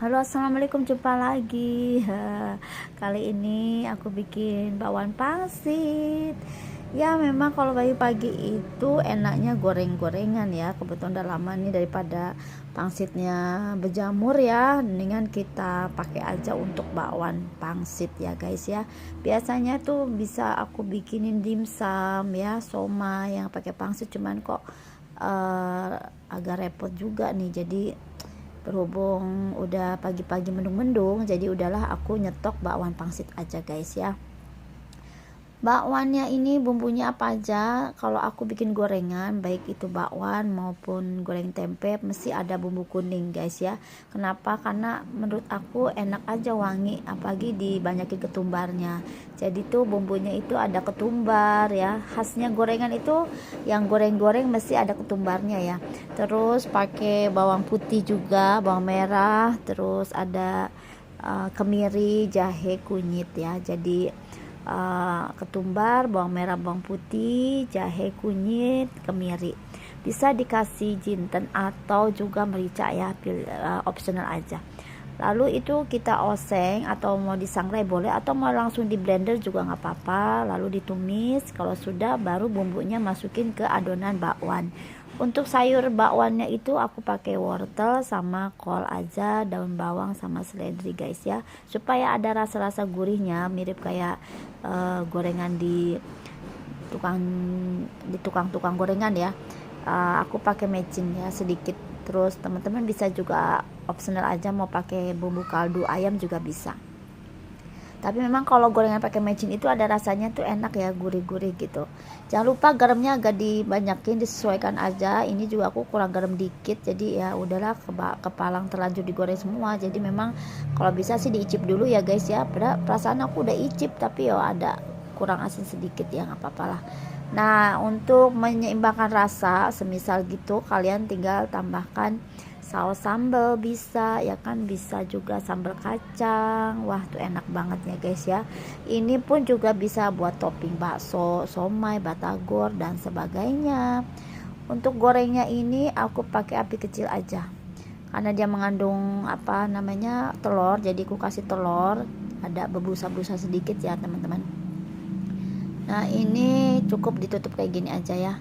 Halo, assalamualaikum, jumpa lagi. Kali ini aku bikin bakwan pangsit. Ya, memang kalau pagi-pagi itu enaknya goreng-gorengan ya. Kebetulan udah lama nih daripada pangsitnya berjamur ya. Mendingan kita pakai aja untuk bakwan pangsit ya guys ya. Biasanya tuh bisa aku bikinin dimsum ya, somai yang pakai pangsit, cuman kok agak repot juga nih. Jadi berhubung udah pagi-pagi mendung-mendung, jadi udahlah aku nyetok bakwan pangsit aja guys ya. Bakwannya ini bumbunya apa aja? Kalau aku bikin gorengan, baik itu bakwan maupun goreng tempe, mesti ada bumbu kuning guys ya. Kenapa? Karena menurut aku enak aja, wangi, apalagi dibanyakin ketumbarnya. Jadi tuh bumbunya itu ada ketumbar ya. Khasnya gorengan itu yang goreng-goreng mesti ada ketumbarnya ya. Terus pakai bawang putih juga, bawang merah, terus ada kemiri, jahe, kunyit ya. Jadi ketumbar, bawang merah, bawang putih, jahe, kunyit, kemiri. Bisa dikasih jinten atau juga merica ya, optional aja. Lalu itu kita oseng, atau mau disangrai boleh, atau mau langsung di blender juga nggak apa-apa. Lalu ditumis. Kalau sudah, baru bumbunya masukin ke adonan bakwan. Untuk sayur bakwannya itu aku pakai wortel sama kol aja, daun bawang sama seledri guys ya, supaya ada rasa-rasa gurihnya, mirip kayak gorengan tukang-tukang gorengan ya. Aku pakai mecin ya sedikit. Terus teman-teman bisa juga optional aja, mau pakai bumbu kaldu ayam juga bisa. Tapi memang kalau gorengan pakai mecin itu ada rasanya tuh enak ya, gurih-gurih gitu. Jangan lupa garamnya agak dibanyakin, disesuaikan aja. Ini juga aku kurang garam dikit, jadi ya udahlah, kepalang terlanjur digoreng semua. Jadi memang kalau bisa sih diicip dulu ya guys ya. Padahal perasaan aku udah icip, tapi ya ada kurang asin sedikit ya, nggak apa-apa lah. Nah, untuk menyeimbangkan rasa, semisal gitu kalian tinggal tambahkan saus sambal, bisa ya kan, bisa juga sambal kacang. Wah, tuh enak banget ya guys ya. Ini pun juga bisa buat topping bakso, somai, batagor dan sebagainya. Untuk gorengnya ini aku pakai api kecil aja, karena dia mengandung apa namanya, telur. Jadi aku kasih telur, ada berbusa-busa sedikit ya teman-teman. Nah, ini cukup ditutup kayak gini aja ya.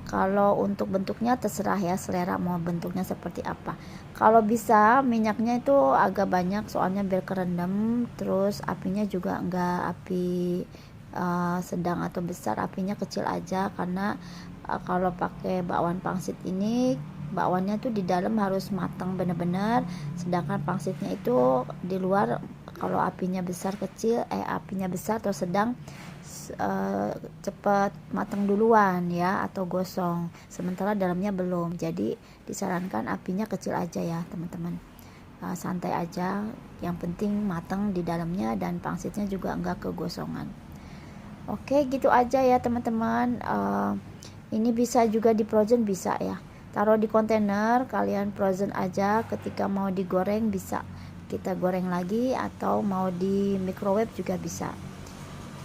Kalau untuk bentuknya terserah ya, selera mau bentuknya seperti apa. Kalau bisa minyaknya itu agak banyak, soalnya biar kerendam. Terus apinya juga enggak api sedang atau besar, apinya kecil aja. Karena kalau pakai bakwan pangsit ini, bakwannya tuh di dalam harus matang bener-bener, sedangkan pangsitnya itu di luar. Kalau apinya besar atau sedang, cepat matang duluan ya, atau gosong, sementara dalamnya belum. Jadi disarankan apinya kecil aja ya teman-teman. Santai aja, yang penting matang di dalamnya dan pangsitnya juga enggak kegosongan. Oke, gitu aja ya teman-teman. Ini bisa juga di frozen, bisa ya, taruh di kontainer, kalian frozen aja. Ketika mau digoreng bisa kita goreng lagi, atau mau di microwave juga bisa,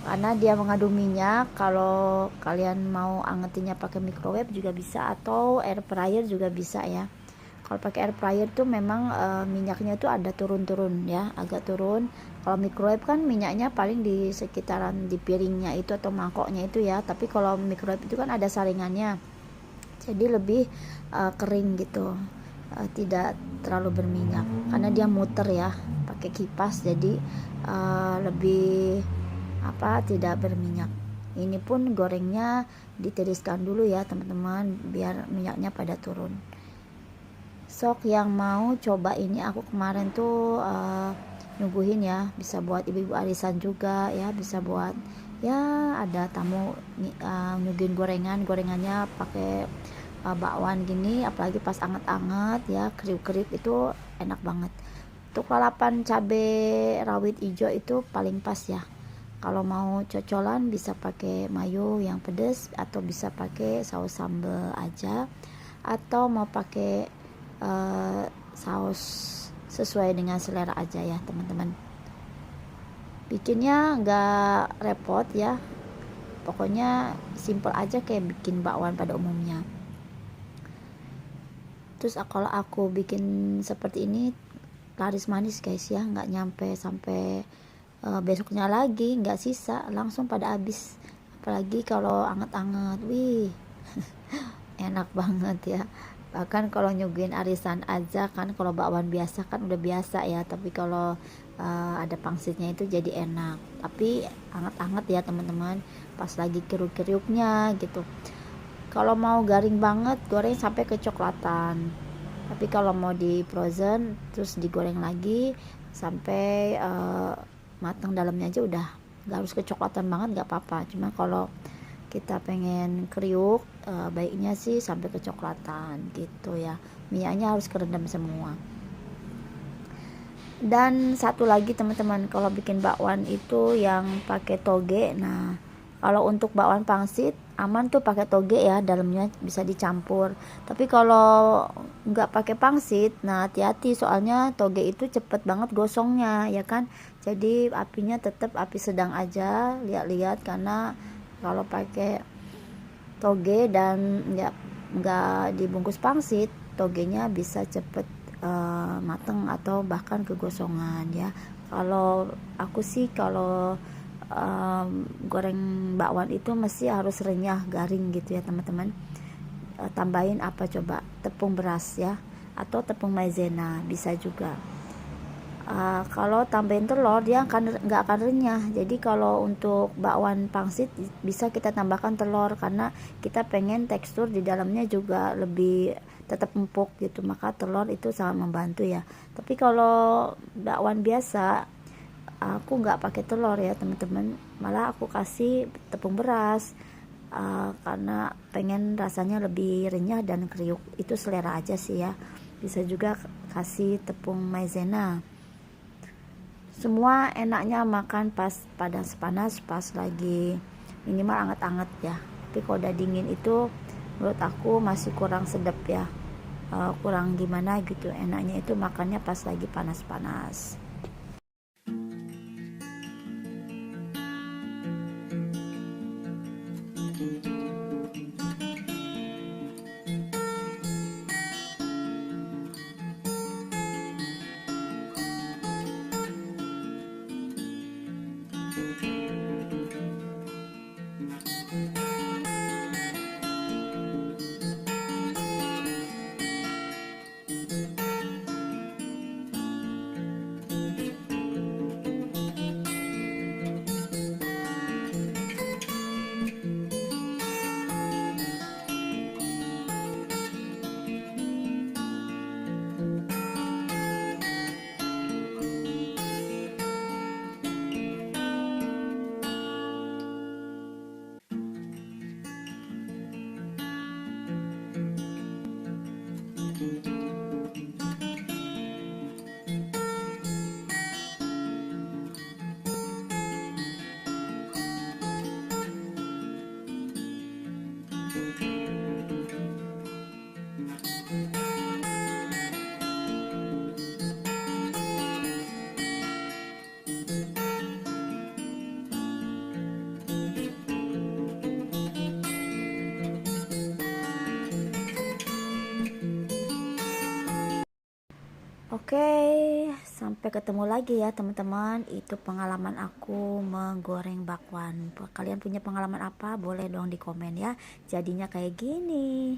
karena dia mengandung minyak. Kalau kalian mau angetinnya pakai microwave juga bisa, atau air fryer juga bisa ya. Kalau pakai air fryer tuh memang minyaknya tuh ada turun-turun ya, agak turun. Kalau microwave kan minyaknya paling di sekitaran di piringnya itu atau mangkoknya itu ya. Tapi kalau microwave itu kan ada saringannya, jadi lebih kering gitu, tidak terlalu berminyak, karena dia muter ya pakai kipas, jadi lebih tidak berminyak. Ini pun gorengnya ditiriskan dulu ya teman-teman, biar minyaknya pada turun. Sok yang mau coba ini, aku kemarin tuh nyuguhin ya, bisa buat ibu-ibu arisan juga ya, bisa buat ya ada tamu nyuguhin gorengannya pakai bakwan gini, apalagi pas anget-anget ya, kriuk-kriuk, itu enak banget. Untuk lalapan cabai rawit hijau itu paling pas ya. Kalau mau cocolan bisa pakai mayo yang pedas, atau bisa pakai saus sambal aja, atau mau pakai saus sesuai dengan selera aja ya teman-teman. Bikinnya nggak repot ya, pokoknya simple aja kayak bikin bakwan pada umumnya. Terus kalau aku bikin seperti ini laris manis guys ya, nggak nyampe sampai besoknya lagi, nggak sisa, langsung pada habis. Apalagi kalau anget-anget, wih enak banget ya. Bahkan kalau nyuguhin arisan aja kan, kalau bakwan biasa kan udah biasa ya, tapi kalau ada pangsitnya itu jadi enak. Tapi anget-anget ya teman-teman, pas lagi kriuk-kriuknya gitu. Kalau mau garing banget, goreng sampai kecoklatan. Tapi kalau mau di frozen terus digoreng lagi sampai matang dalamnya aja udah, nggak harus kecoklatan banget, nggak apa-apa. Cuma kalau kita pengen kriuk, baiknya sih sampai kecoklatan gitu ya. Minyaknya harus kerendam semua. Dan satu lagi teman-teman, kalau bikin bakwan itu yang pakai toge. Nah, kalau untuk bakwan pangsit aman tuh pakai toge ya, dalamnya bisa dicampur. Tapi kalau nggak pakai pangsit, nah hati-hati, soalnya toge itu cepet banget gosongnya ya kan. Jadi apinya tetap api sedang aja, lihat-lihat, karena kalau pakai toge dan nggak dibungkus pangsit, togenya bisa cepet mateng atau bahkan kegosongan ya. Kalau aku sih kalau goreng bakwan itu mesti harus renyah, garing gitu ya teman-teman. Tambahin apa coba, tepung beras ya, atau tepung maizena bisa juga. Kalau tambahin telur dia nggak akan renyah. Jadi kalau untuk bakwan pangsit bisa kita tambahkan telur, karena kita pengen tekstur di dalamnya juga lebih tetap empuk gitu, maka telur itu sangat membantu ya. Tapi kalau bakwan biasa aku nggak pakai telur ya teman-teman, malah aku kasih tepung beras, karena pengen rasanya lebih renyah dan kriuk. Itu selera aja sih ya. Bisa juga kasih tepung maizena. Semua enaknya makan pas panas-panas, pas lagi minimal anget-anget ya. Tapi kalau udah dingin itu menurut aku masih kurang sedap ya, kurang gimana gitu. Enaknya itu makannya pas lagi panas-panas. Oke, sampai ketemu lagi ya teman-teman. Itu pengalaman aku menggoreng bakwan. Kalian punya pengalaman apa? Boleh dong di komen ya. Jadinya kayak gini.